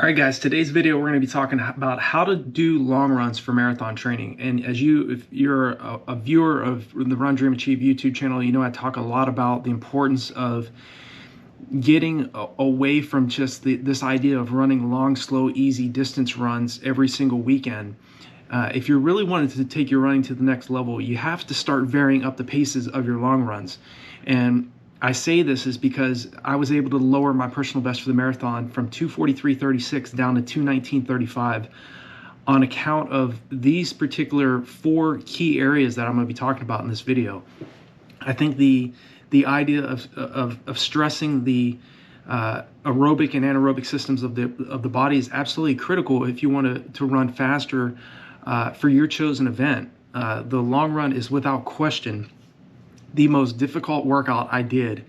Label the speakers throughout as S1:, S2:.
S1: All right, guys, today's video, we're going to be talking about how to do long runs for marathon training. And if you're a viewer of the Run Dream Achieve YouTube channel, you know I talk a lot about the importance of getting away from just this idea of running long, slow, easy distance runs every single weekend. If you're really wanting to take your running to the next level, you have to start varying up the paces of your long runs. And I say this is because I was able to lower my personal best for the marathon from 2:43.36 down to 2:19.35 on account of these particular 4 key areas that I'm going to be talking about in this video. I think the idea of stressing the aerobic and anaerobic systems of the body is absolutely critical if you want to run faster for your chosen event. The long run is without question the most difficult workout I did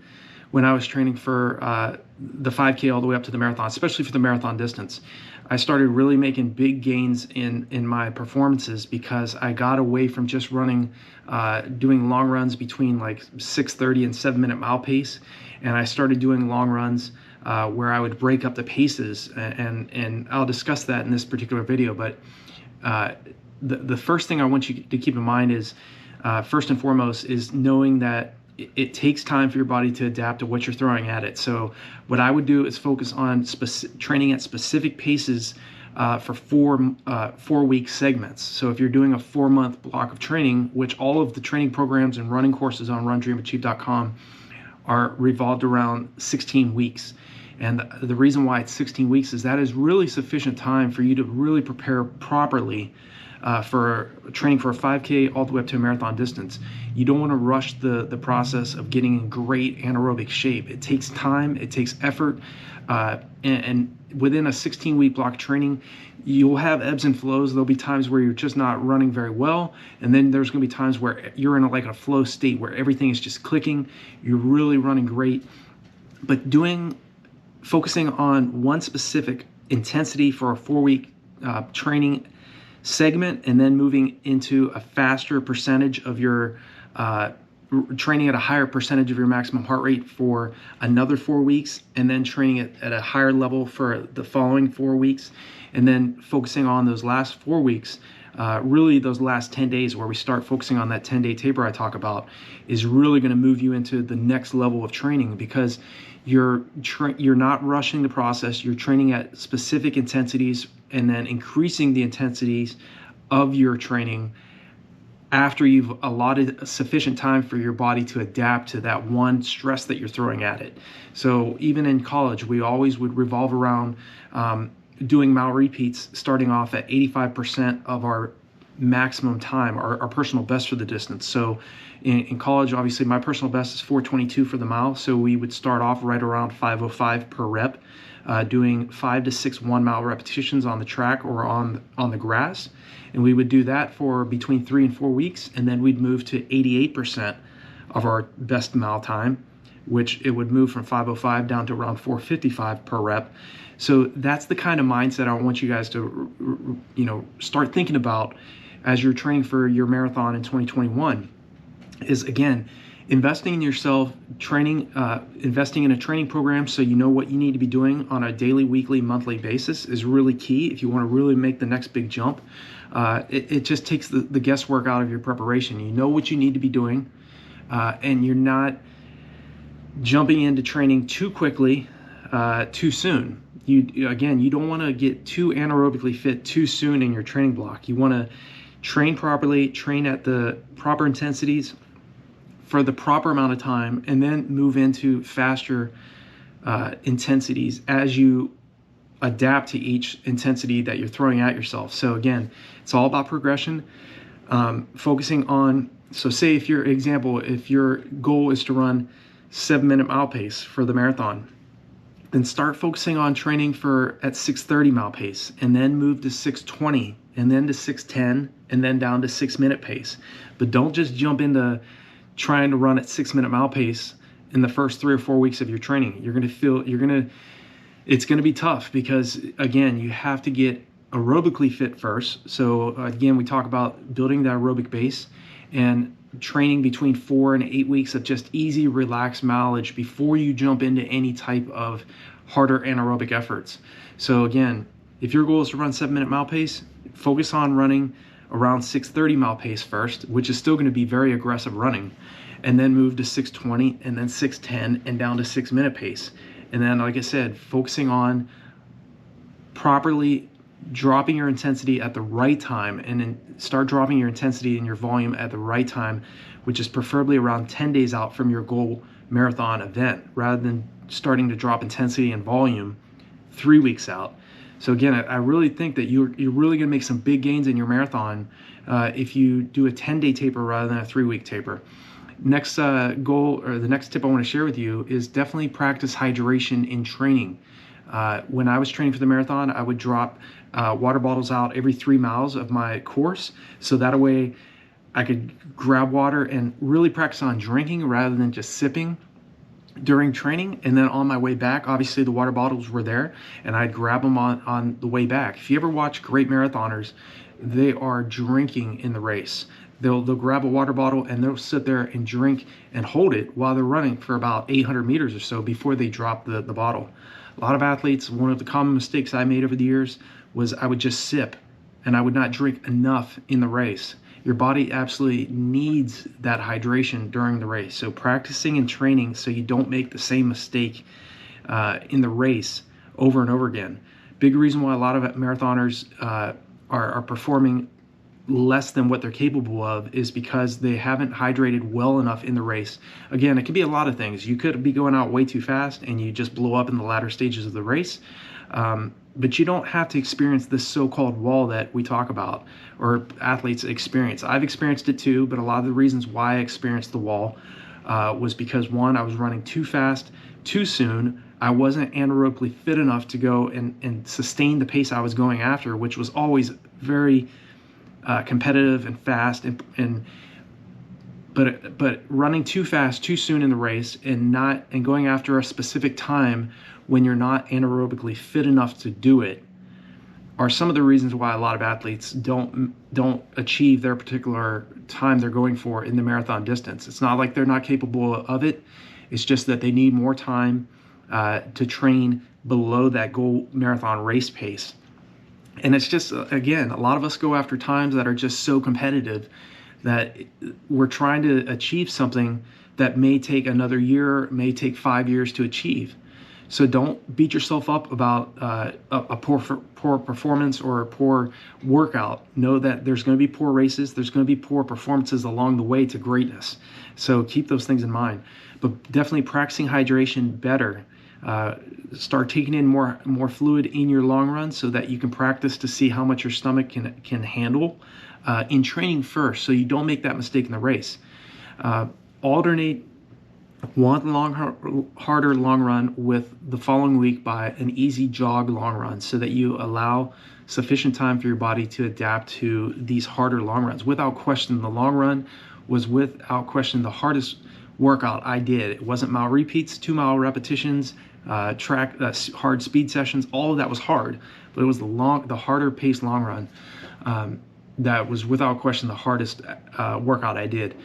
S1: when I was training for the 5K all the way up to the marathon, especially for the marathon distance. I started really making big gains in my performances because I got away from just running, doing long runs between like 6:30 and 7-minute mile pace. And I started doing long runs where I would break up the paces. And I'll discuss that in this particular video. But the first thing I want you to keep in mind is, first and foremost, is knowing that it takes time for your body to adapt to what you're throwing at it. So what I would do is focus on training at specific paces for 4-week segments. So if you're doing a 4-month block of training, which all of the training programs and running courses on RunDreamAchieve.com are revolved around 16 weeks. And the reason why it's 16 weeks is that is really sufficient time for you to really prepare properly for training for a 5K all the way up to a marathon distance. You don't want to rush the process of getting in great anaerobic shape. It takes time, it takes effort, and within a 16-week block training, you'll have ebbs and flows. There'll be times where you're just not running very well, and then there's going to be times where you're in like a flow state where everything is just clicking. You're really running great, but focusing on one specific intensity for a 4-week training segment, and then moving into a faster percentage of your training at a higher percentage of your maximum heart rate for another 4 weeks, and then training it at a higher level for the following 4 weeks, and then focusing on those last 4 weeks, really those last 10 days where we start focusing on that 10-day taper I talk about, is really going to move you into the next level of training, because you're not rushing the process. You're training at specific intensities and then increasing the intensities of your training after you've allotted sufficient time for your body to adapt to that one stress that you're throwing at it. So even in college, we always would revolve around doing mile repeats, starting off at 85% of our maximum time, our personal best for the distance. So in college, obviously my personal best is 4:22 for the mile. So we would start off right around 5:05 per rep, doing 5 to 6 1-mile repetitions on the track or on the grass. And we would do that for between 3 and 4 weeks. And then we'd move to 88% of our best mile time, which it would move from 5:05 down to around 4:55 per rep. So that's the kind of mindset I want you guys to, start thinking about as you're training for your marathon in 2021. Is, again, investing in yourself, investing in a training program so you know what you need to be doing on a daily, weekly, monthly basis is really key if you want to really make the next big jump. It just takes the guesswork out of your preparation. You know what you need to be doing, and you're not jumping into training too quickly, too soon. You don't want to get too anaerobically fit too soon in your training block. You want to train properly, train at the proper intensities for the proper amount of time, and then move into faster intensities as you adapt to each intensity that you're throwing at yourself. So again, it's all about progression, focusing on, so say if your goal is to run 7-minute mile pace for the marathon, then start focusing on training at 6:30 mile pace, and then move to 6:20, and then to 6:10, and then down to 6-minute pace. But don't just jump into trying to run at 6-minute mile pace in the first 3 or 4 weeks of your training. It's going to be tough because, again, you have to get aerobically fit first. So again, we talk about building that aerobic base and training between 4 and 8 weeks of just easy, relaxed mileage before you jump into any type of harder anaerobic efforts. So again, if your goal is to run 7-minute mile pace, focus on running around 6:30 mile pace first, which is still going to be very aggressive running, and then move to 6:20 and then 6:10 and down to 6-minute pace. And then, like I said, focusing on properly dropping your intensity at the right time, and then start dropping your intensity and your volume at the right time, which is preferably around 10 days out from your goal marathon event, rather than starting to drop intensity and volume 3 weeks out. So again, I really think that you're really going to make some big gains in your marathon if you do a 10-day taper rather than a 3-week taper. Next goal, or the next tip I want to share with you, is definitely practice hydration in training. When I was training for the marathon, I would drop water bottles out every 3 miles of my course, so that way I could grab water and really practice on drinking rather than just sipping during training. And then on my way back, obviously the water bottles were there, and I'd grab them on the way back. If you ever watch great marathoners, they are drinking in the race. They'll grab a water bottle and they'll sit there and drink and hold it while they're running for about 800 meters or so before they drop the bottle. A lot of athletes, one of the common mistakes I made over the years was I would just sip and I would not drink enough in the race. Your body absolutely needs that hydration during the race. So practicing and training so you don't make the same mistake in the race over and over again. Big reason why a lot of marathoners are performing less than what they're capable of is because they haven't hydrated well enough in the race. Again, it could be a lot of things. You could be going out way too fast and you just blow up in the latter stages of the race. But you don't have to experience this so-called wall that we talk about, or athletes experience. I've experienced it too, but a lot of the reasons why I experienced the wall was because, one, I was running too fast, too soon. I wasn't anaerobically fit enough to go and sustain the pace I was going after, which was always very competitive and fast, but running too fast too soon in the race and going after a specific time when you're not anaerobically fit enough to do it are some of the reasons why a lot of athletes don't achieve their particular time they're going for in the marathon distance. It's not like they're not capable of it. It's just that they need more time to train below that goal marathon race pace. And it's just, again, a lot of us go after times that are just so competitive that we're trying to achieve something that may take another year, may take 5 years to achieve. So don't beat yourself up about a poor performance or a poor workout. Know that there's going to be poor races. There's going to be poor performances along the way to greatness. So keep those things in mind. But definitely practicing hydration better. Start taking in more fluid in your long run so that you can practice to see how much your stomach can handle in training first, so you don't make that mistake in the race. Alternate one harder long run with the following week by an easy jog long run, so that you allow sufficient time for your body to adapt to these harder long runs. Without question, the long run was without question the hardest workout I did. It wasn't mile repeats, 2-mile repetitions, hard speed sessions. All of that was hard, but it was the harder paced long run that was without question the hardest workout I did.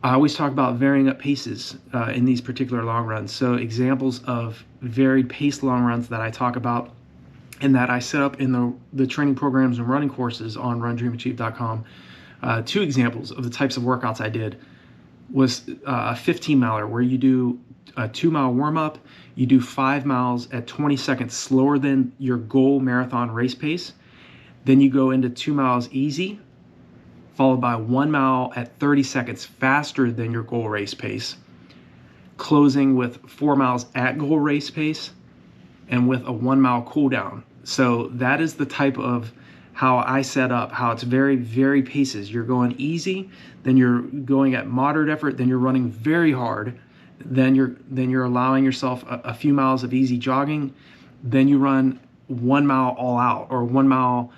S1: I always talk about varying up paces in these particular long runs. So examples of varied pace long runs that I talk about and that I set up in the training programs and running courses on RunDreamAchieve.com. 2 examples of the types of workouts I did was a 15-miler where you do a 2-mile warm-up, you do 5 miles at 20 seconds slower than your goal marathon race pace, then you go into 2 miles easy, followed by 1 mile at 30 seconds faster than your goal race pace, closing with 4 miles at goal race pace, and with a 1 mile cool down. So that is the type of how I set up, how it's very, very paces. You're going easy, then you're going at moderate effort, then you're running very hard, then you're allowing yourself a few miles of easy jogging, then you run 1 mile all out, or 1 mile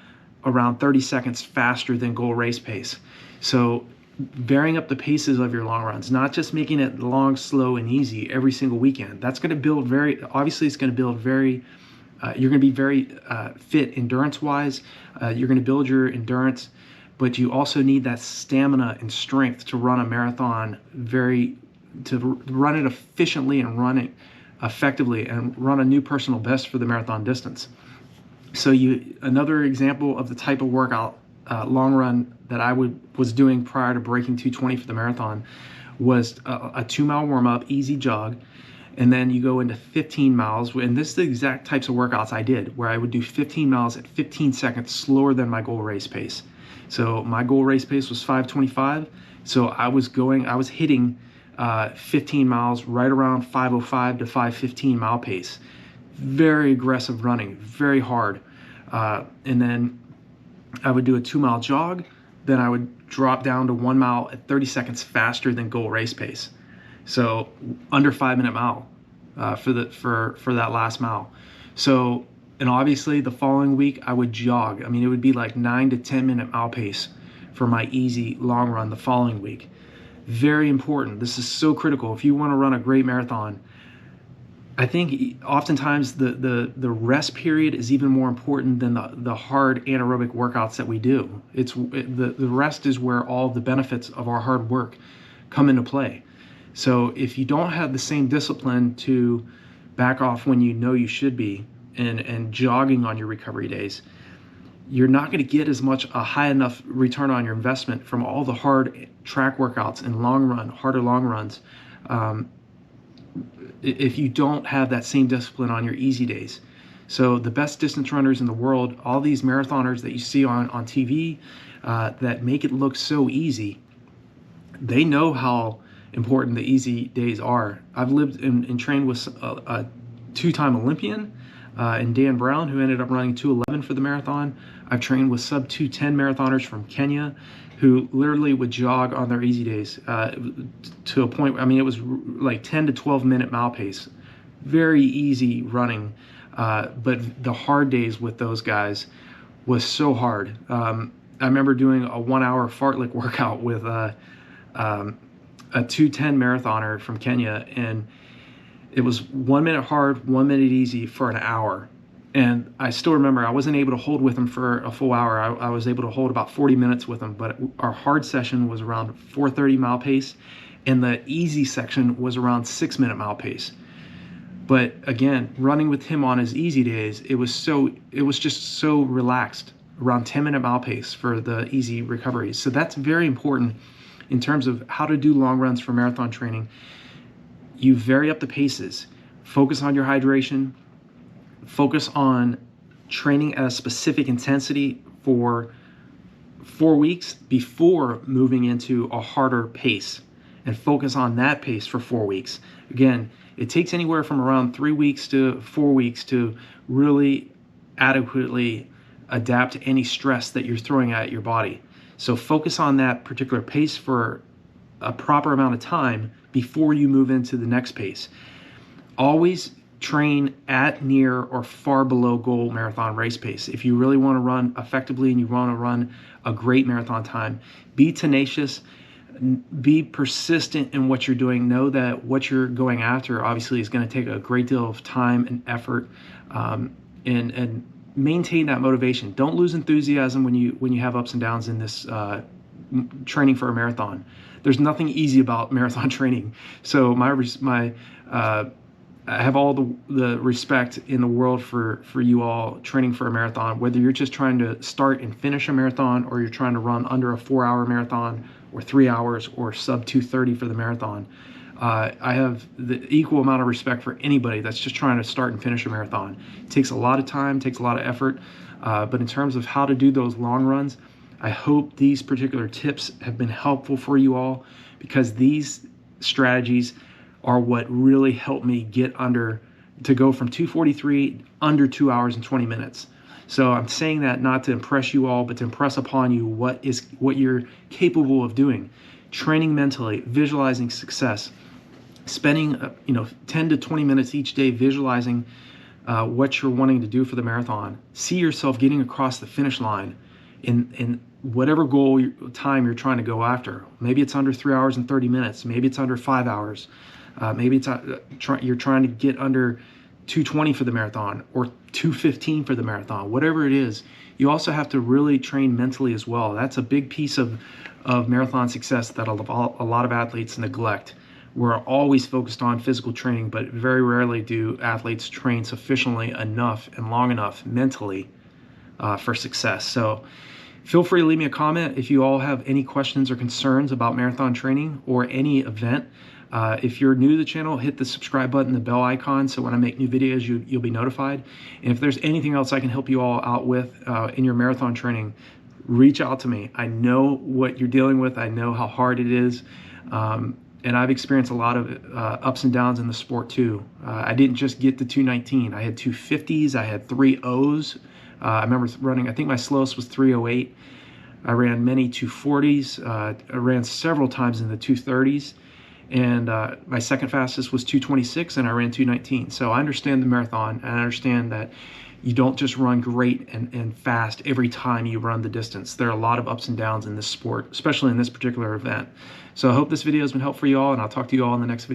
S1: around 30 seconds faster than goal race pace. So varying up the paces of your long runs, not just making it long, slow, and easy every single weekend. That's going to build obviously it's going to build you're going to be very fit endurance-wise. You're going to build your endurance, but you also need that stamina and strength to run a marathon to run it efficiently and run it effectively and run a new personal best for the marathon distance. So another example of the type of workout, long run, that I was doing prior to breaking 220 for the marathon was a 2-mile warm-up, easy jog, and then you go into 15 miles. And this is the exact types of workouts I did, where I would do 15 miles at 15 seconds slower than my goal race pace. So my goal race pace was 5:25. So I was hitting 15 miles right around 5:05 to 5:15 mile pace. Very aggressive running, very hard. And then I would do a 2-mile jog. Then I would drop down to 1 mile at 30 seconds faster than goal race pace. So under 5-minute mile for that last mile. So, and obviously the following week I would jog. I mean, it would be like 9 to 10-minute mile pace for my easy long run the following week. Very important. This is so critical. If you want to run a great marathon, I think oftentimes the rest period is even more important than the hard anaerobic workouts that we do. The rest is where all the benefits of our hard work come into play. So if you don't have the same discipline to back off when you know you should be and jogging on your recovery days, you're not going to get as much a high enough return on your investment from all the hard track workouts and harder long runs. If you don't have that same discipline on your easy days. So the best distance runners in the world, all these marathoners that you see on TV that make it look so easy, they know how important the easy days are. I've lived and trained with a 2-time Olympian and Dan Brown, who ended up running 2:11 for the marathon. I've trained with sub 2:10 marathoners from Kenya who literally would jog on their easy days to a point, I mean, it was like 10 to 12-minute mile pace. Very easy running, but the hard days with those guys was so hard. I remember doing a 1-hour fartlek workout with a 2:10 marathoner from Kenya, and it was 1 minute hard, 1 minute easy for an hour. And I still remember I wasn't able to hold with him for a full hour. I was able to hold about 40 minutes with him, but our hard session was around 4:30 mile pace, and the easy section was around 6-minute mile pace. But again, running with him on his easy days, it was just so relaxed, around 10-minute mile pace for the easy recoveries. So that's very important in terms of how to do long runs for marathon training. You vary up the paces, focus on your hydration, focus on training at a specific intensity for 4 weeks before moving into a harder pace, and focus on that pace for 4 weeks. Again, it takes anywhere from around 3 weeks to 4 weeks to really adequately adapt to any stress that you're throwing at your body. So focus on that particular pace for a proper amount of time before you move into the next pace. Always train at, near, or far below goal marathon race pace. If you really want to run effectively and you want to run a great marathon time, be tenacious, be persistent in what you're doing. Know that what you're going after obviously is going to take a great deal of time and effort, and maintain that motivation. Don't lose enthusiasm when you have ups and downs in this training for a marathon. There's nothing easy about marathon training. So I have all the respect in the world for you all training for a marathon, whether you're just trying to start and finish a marathon, or you're trying to run under a 4-hour marathon, or 3 hours, or sub 2:30 for the marathon. I have the equal amount of respect for anybody that's just trying to start and finish a marathon. It takes a lot of time, takes a lot of effort, but in terms of how to do those long runs, I hope these particular tips have been helpful for you all, because these strategies are what really helped me to go from 2:43 under 2 hours and 20 minutes. So I'm saying that not to impress you all, but to impress upon you what you're capable of doing. Training mentally, visualizing success, spending 10 to 20 minutes each day visualizing what you're wanting to do for the marathon. See yourself getting across the finish line in whatever goal time you're trying to go after. Maybe it's under 3 hours and 30 minutes. Maybe it's under 5 hours. Maybe it's you're trying to get under 2:20 for the marathon, or 2:15 for the marathon. Whatever it is, you also have to really train mentally as well. That's a big piece of marathon success that a lot of athletes neglect. We're always focused on physical training, but very rarely do athletes train sufficiently enough and long enough mentally for success. So feel free to leave me a comment if you all have any questions or concerns about marathon training or any event. If you're new to the channel, hit the subscribe button, the bell icon, so when I make new videos, you'll be notified. And if there's anything else I can help you all out with in your marathon training, reach out to me. I know what you're dealing with. I know how hard it is. And I've experienced a lot of ups and downs in the sport too. I didn't just get to 219. I had 250s. I had 3 O's. I remember running, I think my slowest was 308. I ran many 240s. I ran several times in the 230s. And my second fastest was 226, and I ran 219. So I understand the marathon, and I understand that you don't just run great and fast every time you run the distance. There are a lot of ups and downs in this sport, especially in this particular event. So I hope this video has been helpful for you all, and I'll talk to you all in the next video.